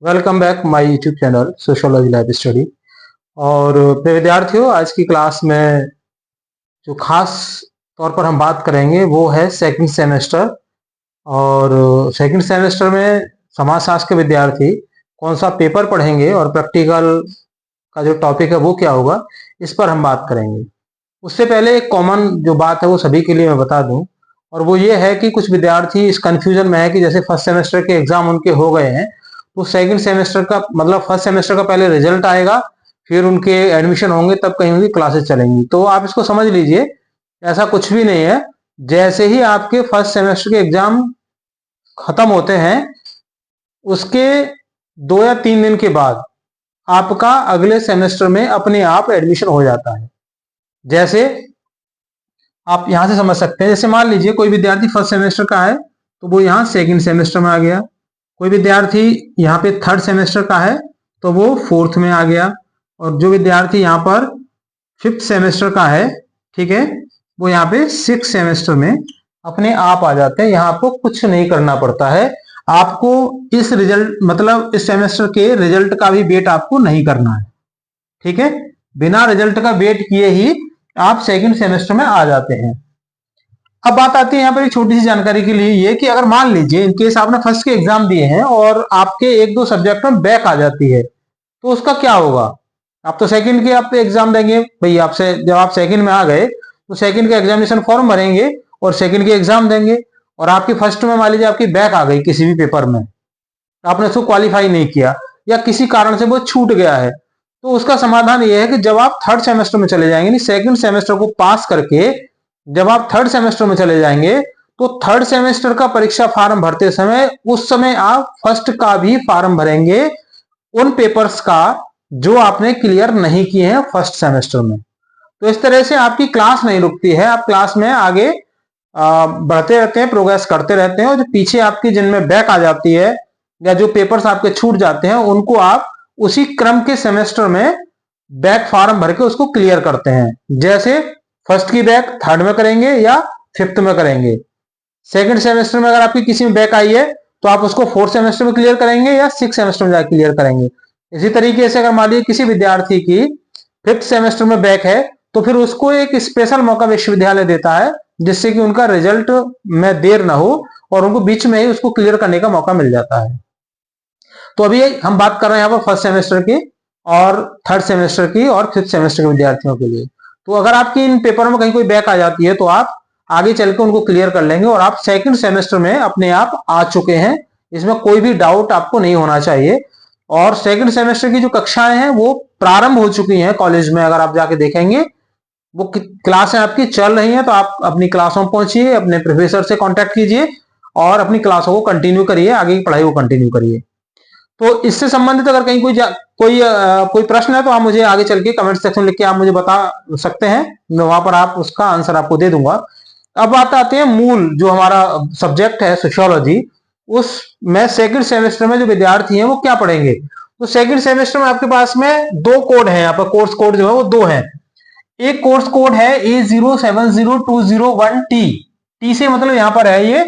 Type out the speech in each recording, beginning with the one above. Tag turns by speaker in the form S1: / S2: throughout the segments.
S1: Welcome back my YouTube channel sociology life study. और प्रिय विद्यार्थियों, आज की क्लास में जो खास तौर पर हम बात करेंगे वो है सेकंड सेमेस्टर। और सेकंड सेमेस्टर में समाजशास्त्र के विद्यार्थी कौन सा पेपर पढ़ेंगे और प्रैक्टिकल का जो टॉपिक है वो क्या होगा, इस पर हम बात करेंगे। उससे पहले एक कॉमन जो बात है वो सभी के लिए मैं बता दूं, और वो ये है कि कुछ विद्यार्थी इस कंफ्यूजन में है कि जैसे फर्स्ट सेमेस्टर के एग्जाम उनके हो गए हैं तो सेकंड सेमेस्टर का मतलब फर्स्ट सेमेस्टर का पहले रिजल्ट आएगा, फिर उनके एडमिशन होंगे, तब कहीं उनकी क्लासेस चलेंगी। तो आप इसको समझ लीजिए, ऐसा कुछ भी नहीं है। जैसे ही आपके फर्स्ट सेमेस्टर के एग्जाम खत्म होते हैं, उसके 2 या 3 दिन के बाद आपका अगले सेमेस्टर में अपने आप एडमिशन हो जाता है। जैसे आप यहां से समझ सकते हैं, जैसे मान लीजिए कोई विद्यार्थी फर्स्ट सेमेस्टर का है तो वो यहाँ सेकंड सेमेस्टर में आ गया। कोई विद्यार्थी यहाँ पे थर्ड सेमेस्टर का है तो वो फोर्थ में आ गया। और जो विद्यार्थी यहाँ पर फिफ्थ सेमेस्टर का है, ठीक है, वो यहाँ पे सिक्स सेमेस्टर में अपने आप आ जाते हैं। यहाँ आपको कुछ नहीं करना पड़ता है। आपको इस रिजल्ट मतलब इस सेमेस्टर के रिजल्ट का भी वेट आपको नहीं करना है, ठीक है। बिना रिजल्ट का वेट किए ही आप सेकंड सेमेस्टर में आ जाते हैं। अब बात आती है यहाँ पर एक छोटी सी जानकारी के लिए, ये कि अगर मान लीजिए इनकेस आपने फर्स्ट के एग्जाम दिए हैं और आपके 1-2 सब्जेक्ट में बैक आ जाती है तो उसका क्या होगा। आप तो सेकंड के आप एग्जाम देंगे भाई, आपसे जब आप सेकंड में आ गए तो सेकंड के एग्जामिनेशन फॉर्म भरेंगे और सेकंड के एग्जाम देंगे। और आपकी फर्स्ट में मान लीजिए आपकी बैक आ गई किसी भी पेपर में, आपने उसको क्वालिफाई नहीं किया या किसी कारण से वो छूट गया है, तो उसका समाधान ये है कि जब आप थर्ड सेमेस्टर में चले जाएंगे, यानी सेकंड सेमेस्टर को पास करके जब आप थर्ड सेमेस्टर में चले जाएंगे तो थर्ड सेमेस्टर का परीक्षा फार्म भरते समय उस समय आप फर्स्ट का भी फार्म भरेंगे, उन पेपर्स का जो आपने क्लियर नहीं किए हैं फर्स्ट सेमेस्टर में। तो इस तरह से आपकी क्लास नहीं रुकती है, आप क्लास में आगे बढ़ते रहते हैं, प्रोग्रेस करते रहते हैं। और जो पीछे आपकी जिनमें बैक आ जाती है या जो पेपर्स आपके छूट जाते हैं उनको आप उसी क्रम के सेमेस्टर में बैक फॉर्म भर के उसको क्लियर करते हैं। जैसे फर्स्ट की बैक थर्ड में करेंगे या फिफ्थ में करेंगे। सेकंड सेमेस्टर में अगर आपकी किसी में बैक आई है तो आप उसको फोर्थ सेमेस्टर में क्लियर करेंगे या सिक्स सेमेस्टर में जाकर क्लियर करेंगे। इसी तरीके से अगर मान लीजिए किसी विद्यार्थी की फिफ्थ सेमेस्टर में बैक है तो फिर उसको एक स्पेशल मौका विश्वविद्यालय देता है जिससे कि उनका रिजल्ट में देर ना हो और उनको बीच में ही उसको क्लियर करने का मौका मिल जाता है। तो अभी हम बात कर रहे हैं यहाँ पर फर्स्ट सेमेस्टर की और थर्ड सेमेस्टर की और फिफ्थ सेमेस्टर के विद्यार्थियों के लिए। तो अगर आपकी इन पेपरों में कहीं कोई बैक आ जाती है तो आप आगे चल के उनको क्लियर कर लेंगे और आप सेकंड सेमेस्टर में अपने आप आ चुके हैं, इसमें कोई भी डाउट आपको नहीं होना चाहिए। और सेकंड सेमेस्टर की जो कक्षाएं हैं वो प्रारंभ हो चुकी हैं कॉलेज में, अगर आप जाके देखेंगे वो क्लासें आपकी चल रही हैं। तो आप अपनी क्लासों में पहुंचिए, अपने प्रोफेसर से कांटेक्ट कीजिए और अपनी क्लासों को कंटिन्यू करिए, आगे की पढ़ाई को कंटिन्यू करिए। तो इससे संबंधित अगर कहीं कोई प्रश्न है तो आप मुझे आगे चल के कमेंट सेक्शन लिख के आप मुझे बता सकते हैं, मैं वहां पर आप उसका आंसर आपको दे दूंगा। अब बात आते हैं मूल जो हमारा सब्जेक्ट है सोशियोलॉजी, उसमें सेकंड सेमेस्टर में जो विद्यार्थी हैं वो क्या पढ़ेंगे। तो सेकंड सेमेस्टर में आपके पास में 2 कोड हैं, यहाँ पर कोर्स कोड जो है वो 2 है। एक कोर्स कोड है A070201T। टी से मतलब यहां पर है ये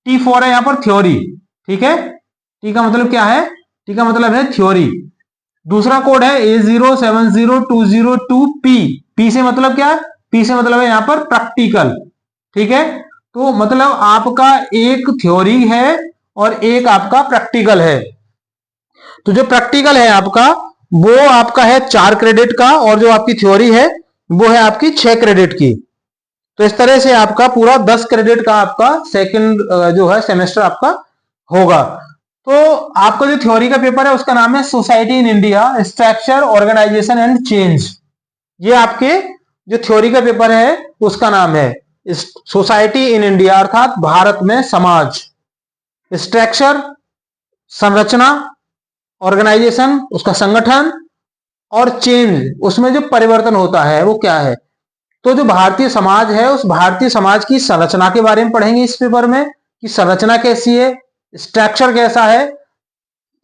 S1: T4 है यहाँ पर थ्योरी, ठीक है। टी का मतलब क्या है, टी का मतलब है थ्योरी। दूसरा कोड है A070202P। पी से मतलब क्या है, पी से मतलब है यहां पर प्रैक्टिकल, ठीक है। तो मतलब आपका एक थ्योरी है और एक आपका प्रैक्टिकल है। तो जो प्रैक्टिकल है आपका वो आपका है 4 क्रेडिट का और जो आपकी थ्योरी है वो है आपकी 6 क्रेडिट की। तो इस तरह से आपका पूरा 10 क्रेडिट का आपका सेकंड जो है सेमेस्टर आपका होगा। तो आपका जो थ्योरी का पेपर है उसका नाम है society in India, structure, organisation and change. ये आपके जो थ्योरी का पेपर है उसका नाम है सोसाइटी इन इंडिया अर्थात भारत में समाज। स्ट्रक्चर संरचना, ऑर्गेनाइजेशन उसका संगठन, और चेंज उसमें जो परिवर्तन होता है वो क्या है। तो जो भारतीय समाज है उस भारतीय समाज की संरचना के बारे में पढ़ेंगे इस पेपर में, कि संरचना कैसी है, स्ट्रक्चर कैसा है,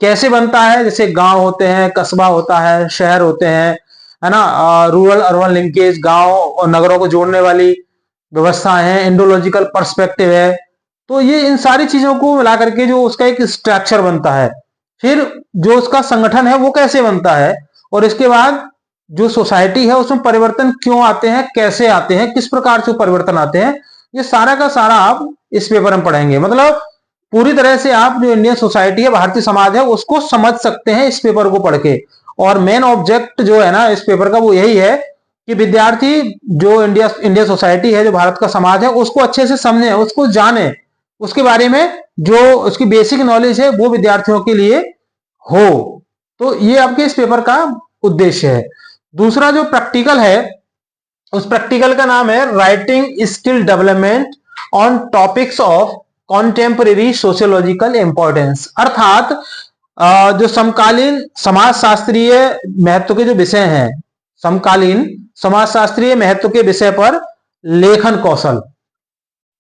S1: कैसे बनता है। जैसे गांव होते हैं, कस्बा होता है, शहर होते हैं, है ना, रूरल अर्बन लिंकेज, गांव और नगरों को जोड़ने वाली व्यवस्थाएं हैं, इंडोलॉजिकल पर्सपेक्टिव है। तो ये इन सारी चीजों को मिला करके जो उसका एक स्ट्रक्चर बनता है। फिर जो उसका संगठन है वो कैसे बनता है, और इसके बाद जो सोसाइटी है उसमें परिवर्तन क्यों आते हैं, कैसे आते हैं, किस प्रकार से परिवर्तन आते हैं, ये सारा का सारा आप इस पेपर में पढ़ेंगे। मतलब पूरी तरह से आप जो इंडियन सोसाइटी है, भारतीय समाज है, उसको समझ सकते हैं इस पेपर को पढ़ के। और मेन ऑब्जेक्ट जो है ना इस पेपर का वो यही है कि विद्यार्थी जो इंडिया सोसाइटी है, जो भारत का समाज है, उसको अच्छे से समझे, उसको जाने, उसके बारे में जो उसकी बेसिक नॉलेज है वो विद्यार्थियों के लिए हो। तो ये आपके इस पेपर का उद्देश्य है। दूसरा जो प्रैक्टिकल है, उस प्रैक्टिकल का नाम है writing skill development on topics of contemporary sociological importance. अर्थात जो समकालीन समाज शास्त्रीय महत्व के जो विषय हैं, समकालीन समाज शास्त्रीय महत्व के विषय पर लेखन कौशल,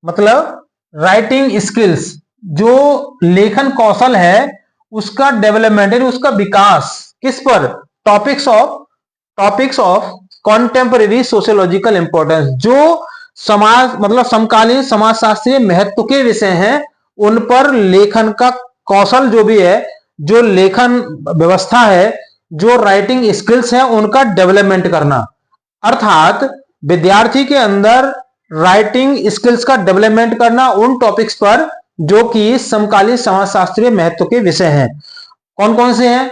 S1: मतलब राइटिंग स्किल्स, जो लेखन कौशल है उसका डेवलपमेंट यानी उसका विकास किस पर, topics of contemporary sociological importance, जो समाज मतलब समकालीन समाज शास्त्रीय महत्व के विषय हैं उन पर लेखन का कौशल जो भी है, जो लेखन व्यवस्था है, जो राइटिंग स्किल्स है, उनका डेवलपमेंट करना। अर्थात विद्यार्थी के अंदर राइटिंग स्किल्स का डेवलपमेंट करना उन टॉपिक्स पर जो कि समकालीन समाजशास्त्रीय महत्व के विषय हैं। कौन कौन से हैं?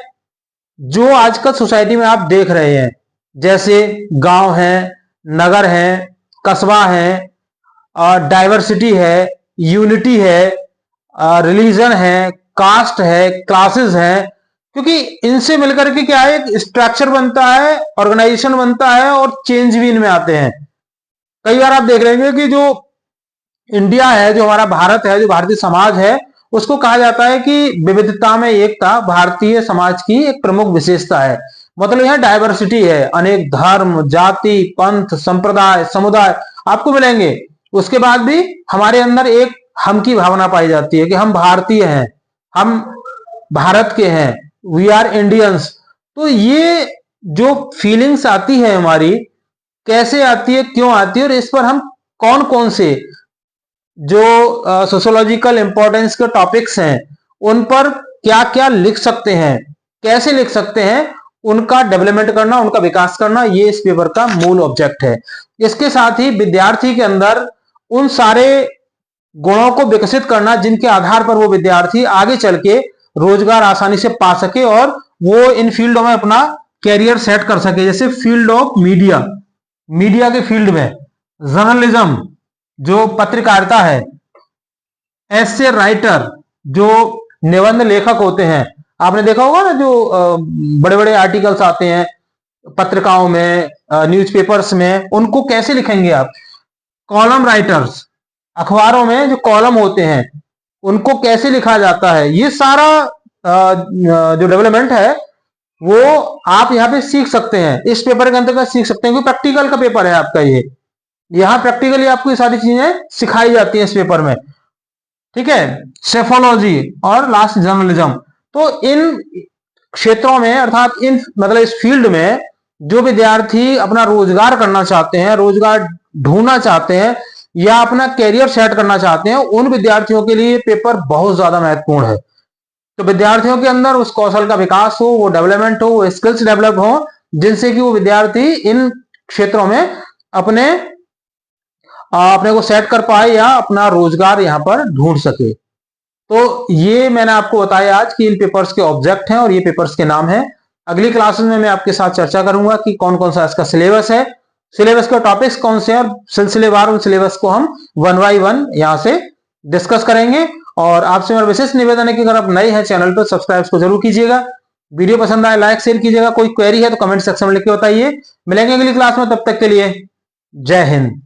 S1: जो आजकल सोसाइटी में आप देख रहे हैं, जैसे गांव है, नगर है, कस्बा है, डाइवर्सिटी है, यूनिटी है, रिलीजन है, कास्ट है, क्लासेस है, क्योंकि इनसे मिलकर के क्या है, एक स्ट्रक्चर बनता है, ऑर्गेनाइजेशन बनता है और चेंज भी इनमें आते हैं। कई बार आप देख रहे हैं कि जो इंडिया है, जो हमारा भारत है, जो भारतीय समाज है, उसको कहा जाता है कि विविधता में एकता भारतीय समाज की एक प्रमुख विशेषता है। मतलब यहां डाइवर्सिटी है, अनेक धर्म, जाति, पंथ, संप्रदाय, समुदाय आपको मिलेंगे। उसके बाद भी हमारे अंदर एक हम की भावना पाई जाती है कि हम भारतीय हैं, हम भारत के हैं, वी आर इंडियंस। तो ये जो फीलिंग्स आती है हमारी, कैसे आती है, क्यों आती है, और इस पर हम कौन कौन से जो सोशियोलॉजिकल इंपॉर्टेंस के टॉपिक्स हैं उन पर क्या क्या लिख सकते हैं, कैसे लिख सकते हैं, उनका डेवलपमेंट करना, उनका विकास करना, ये इस पेपर का मूल ऑब्जेक्ट है। इसके साथ ही विद्यार्थी के अंदर उन सारे गुणों को विकसित करना जिनके आधार पर वो विद्यार्थी आगे चल के रोजगार आसानी से पा सके और वो इन फील्डों में अपना कैरियर सेट कर सके। जैसे फील्ड ऑफ मीडिया, मीडिया के फील्ड में जर्नलिज्म जो पत्रकारिता है, ऐसे राइटर जो निबंध लेखक होते हैं, आपने देखा होगा ना जो बड़े बड़े आर्टिकल्स आते हैं पत्रिकाओं में, न्यूज़पेपर्स में, उनको कैसे लिखेंगे आप। कॉलम राइटर्स, अखबारों में जो कॉलम होते हैं उनको कैसे लिखा जाता है, ये सारा जो डेवलपमेंट है वो आप यहाँ पे सीख सकते हैं, इस पेपर के अंतर्गत सीख सकते हैं, क्योंकि प्रैक्टिकल का पेपर है आपका ये। यहाँ प्रैक्टिकली आपको ये सारी चीजें सिखाई जाती हैं इस पेपर में, ठीक है। सेफोलॉजी और लास्ट जर्नलिज्म। तो इन क्षेत्रों में, अर्थात इन मतलब इस फील्ड में जो विद्यार्थी अपना रोजगार करना चाहते हैं, रोजगार ढूंढना चाहते हैं या अपना कैरियर सेट करना चाहते हैं, उन विद्यार्थियों के लिए पेपर बहुत ज्यादा महत्वपूर्ण है। तो विद्यार्थियों के अंदर उस कौशल का विकास हो, वो डेवलपमेंट हो, वो स्किल्स डेवलप हो, जिनसे कि वो विद्यार्थी इन क्षेत्रों में अपने को सेट कर पाए या अपना रोजगार यहाँ पर ढूंढ सके। तो ये मैंने आपको बताया आज कि इन पेपर्स के ऑब्जेक्ट हैं और ये पेपर्स के नाम हैं। अगली क्लासेस में मैं आपके साथ चर्चा करूंगा कि कौन कौन सा इसका सिलेबस है, सिलेबस के टॉपिक्स कौन से हैं, और सिलसिलेवार उन सिलेबस को हम 1 बाय 1 यहाँ से डिस्कस करेंगे। और आपसे मेरा विशेष निवेदन है कि अगर आप नए हैं चैनल पर, सब्सक्राइब को जरूर कीजिएगा। वीडियो पसंद आए लाइक शेयर कीजिएगा। कोई क्वेरी है तो कमेंट सेक्शन में लिख के बताइए। मिलेंगे अगली क्लास में, तब तक के लिए जय हिंद।